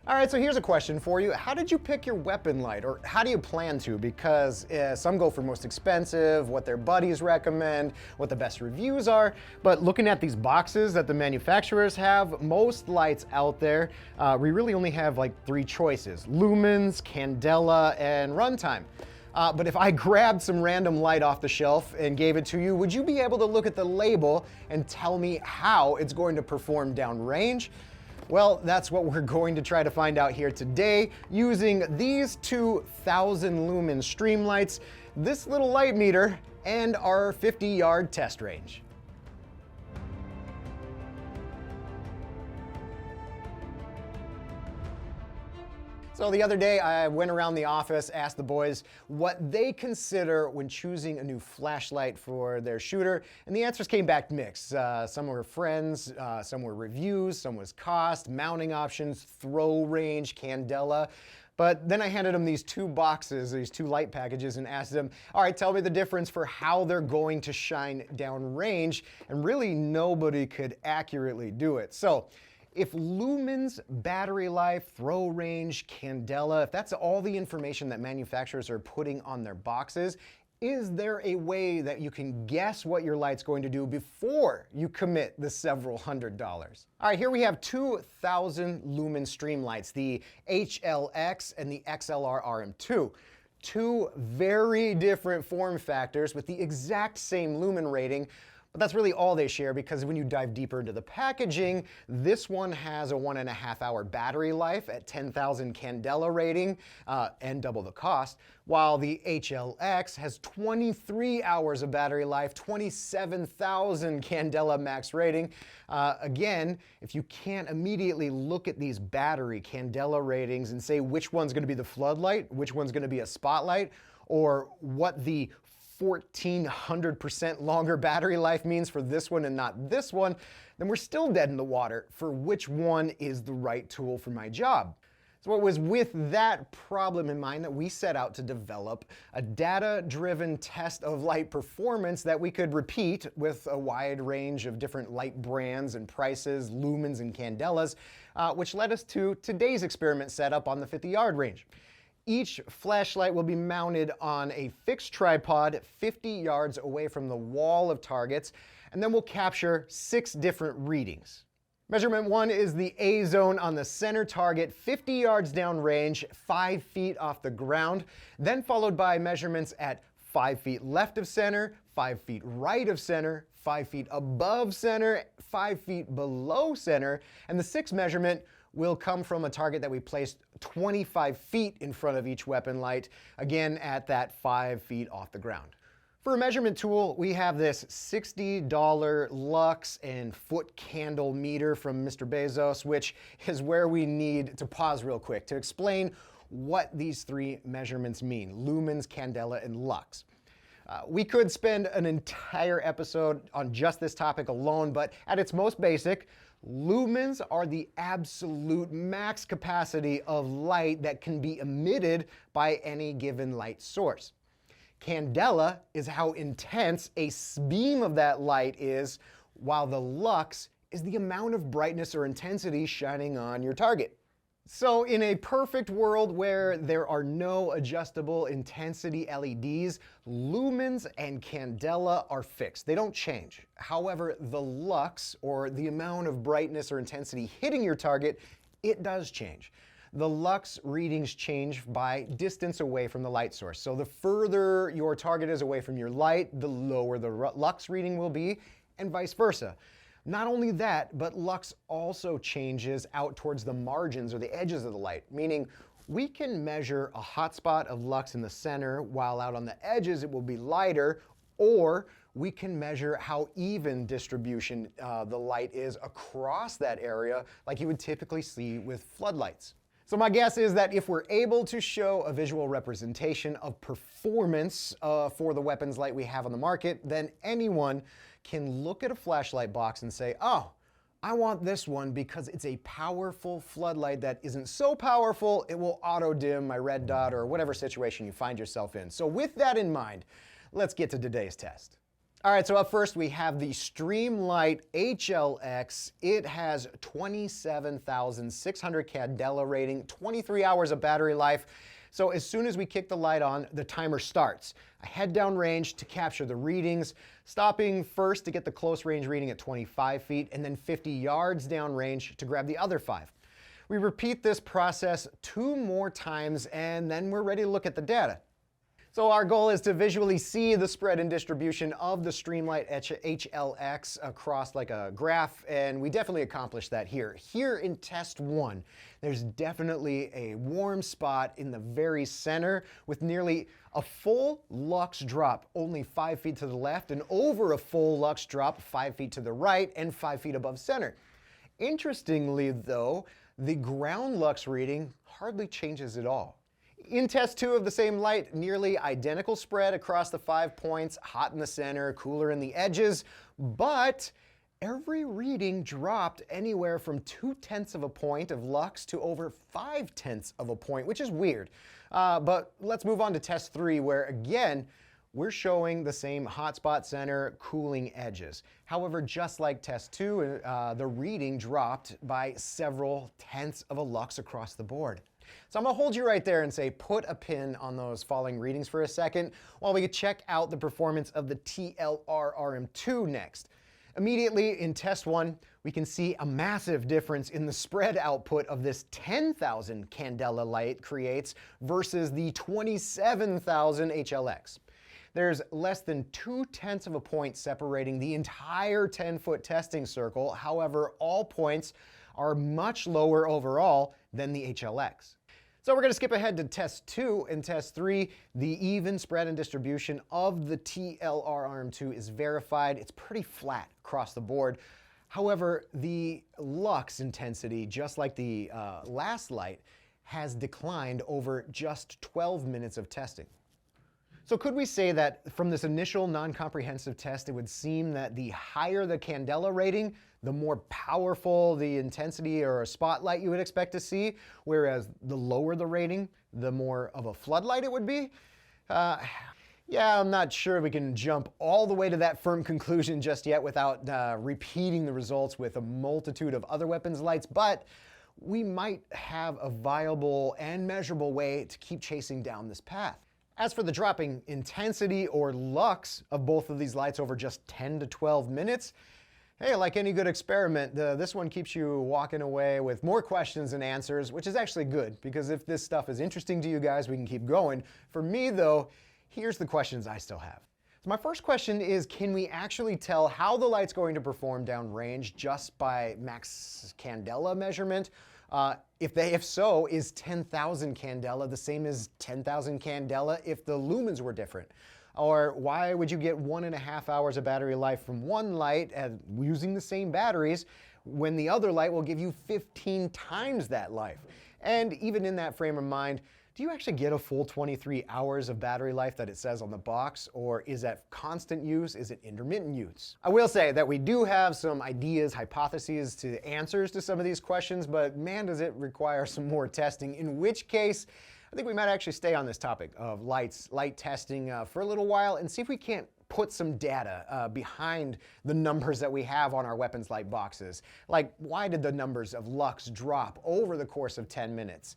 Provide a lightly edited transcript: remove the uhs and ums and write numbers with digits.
All right, so here's a question for you. How did you pick your weapon light, or how do you plan to? Because some go for most expensive, what their buddies recommend, what the best reviews are. But looking at these boxes that the manufacturers have, most lights out there, we really only have like 3 choices: lumens, candela, and runtime. But if I grabbed some random light off the shelf and gave it to you, would you be able to look at the label and tell me how it's going to perform downrange? Well, that's what we're going to try to find out here today using these 2,000 lumen Streamlights, this little light meter, and our 50-yard test range. So the other day, I went around the office, asked the boys what they consider when choosing a new flashlight for their shooter, and the answers came back mixed. Some were friends, some were reviews, some was cost, mounting options, throw range, candela. But then I handed them these 2 boxes, these 2 light packages, and asked them, all right, tell me the difference for how they're going to shine downrange, and really nobody could accurately do it. So if lumens, battery life, throw range, candela, if that's all the information that manufacturers are putting on their boxes, is there a way that you can guess what your light's going to do before you commit the several $100s? All right, here we have 2,000 lumen Streamlights, the HL-X and the XLR-RM2. 2 very different form factors with the exact same lumen rating. But that's really all they share, because when you dive deeper into the packaging, this one has a 1.5-hour battery life at 10,000 candela rating and double the cost, while the HL-X has 23 hours of battery life, 27,000 candela max rating. Again, if you can't immediately look at these battery candela ratings and say which one's going to be the floodlight, which one's going to be a spotlight, or what the 1,400% longer battery life means for this one and not this one, then we're still dead in the water for which one is the right tool for my job. So it was with that problem in mind that we set out to develop a data-driven test of light performance that we could repeat with a wide range of different light brands and prices, lumens and candelas, which led us to today's experiment setup on the 50-yard range. Each flashlight will be mounted on a fixed tripod 50 yards away from the wall of targets, and then we'll capture 6 different readings. Measurement 1 is the A zone on the center target, 50 yards down range, 5 feet off the ground, then followed by measurements at 5 feet left of center, 5 feet right of center, 5 feet above center, 5 feet below center, and the 6th measurement will come from a target that we placed 25 feet in front of each weapon light, again at that 5 feet off the ground. For a measurement tool, we have this $60 lux and foot candle meter from Mr. Bezos, which is where we need to pause real quick to explain what these 3 measurements mean: lumens, candela, and lux. We could spend an entire episode on just this topic alone, but at its most basic, lumens are the absolute max capacity of light that can be emitted by any given light source. Candela is how intense a beam of that light is, while the lux is the amount of brightness or intensity shining on your target. So in a perfect world where there are no adjustable intensity LEDs, lumens and candela are fixed. They don't change. However, the lux, or the amount of brightness or intensity hitting your target, it does change. The lux readings change by distance away from the light source. So the further your target is away from your light, the lower the lux reading will be, and vice versa. Not only that, but lux also changes out towards the margins or the edges of the light, meaning we can measure a hotspot of lux in the center, while out on the edges it will be lighter, or we can measure how even distribution the light is across that area, like you would typically see with floodlights. So my guess is that if we're able to show a visual representation of performance for the weapons light we have on the market, then anyone can look at a flashlight box and say, oh, I want this one because it's a powerful floodlight that isn't so powerful it will auto dim my red dot or whatever situation you find yourself in. So with that in mind, let's get to today's test. All right, so up first we have the Streamlight HL-X. It has 27,600 candela rating, 23 hours of battery life. So as soon as we kick the light on, the timer starts. I head down range to capture the readings, stopping first to get the close range reading at 25 feet, and then 50 yards down range to grab the other 5. We repeat this process 2 more times, and then we're ready to look at the data. So our goal is to visually see the spread and distribution of the Streamlight HL-X across like a graph, and we definitely accomplished that here. Here in test 1, there's definitely a warm spot in the very center with nearly a full lux drop, only 5 feet to the left, and over a full lux drop, 5 feet to the right and 5 feet above center. Interestingly though, the ground lux reading hardly changes at all. In test 2 of the same light, nearly identical spread across the 5 points, hot in the center, cooler in the edges, but every reading dropped anywhere from 0.2 of a point of lux to over 0.5 of a point, which is weird. But let's move on to test 3, where again, we're showing the same hotspot center, cooling edges. However, just like test 2, the reading dropped by several tenths of a lux across the board. So I'm gonna hold you right there and say put a pin on those falling readings for a second while we check out the performance of the TLR-RM2 next. Immediately in test 1, we can see a massive difference in the spread output of this 10,000 candela light creates versus the 27,000 HL-X. There's less than 0.2 of a point separating the entire 10-foot testing circle. However, all points are much lower overall than the HL-X. So we're going to skip ahead to test 2 and test 3. The even spread and distribution of the TLR-RM2 is verified. It's pretty flat across the board. However, the lux intensity, just like the last light, has declined over just 12 minutes of testing. So could we say that from this initial non-comprehensive test, it would seem that the higher the candela rating, the more powerful the intensity or a spotlight you would expect to see, whereas the lower the rating, the more of a floodlight it would be? Yeah, I'm not sure we can jump all the way to that firm conclusion just yet without repeating the results with a multitude of other weapons lights, but we might have a viable and measurable way to keep chasing down this path. As for the dropping intensity or lux of both of these lights over just 10 to 12 minutes, hey, like any good experiment, this one keeps you walking away with more questions than answers, which is actually good, because if this stuff is interesting to you guys, we can keep going. For me though, here's the questions I still have. So my first question is, can we actually tell how the light's going to perform downrange just by max candela measurement? If so, is 10,000 candela the same as 10,000 candela if the lumens were different? Or why would you get 1.5 hours of battery life from one light using the same batteries when the other light will give you 15 times that life? And even in that frame of mind, do you actually get a full 23 hours of battery life that it says on the box, or is that constant use? Is it intermittent use? I will say that we do have some ideas, hypotheses to answers to some of these questions, but man, does it require some more testing, in which case, I think we might actually stay on this topic of light testing for a little while and see if we can't put some data behind the numbers that we have on our weapons light boxes. Like, why did the numbers of lux drop over the course of 10 minutes?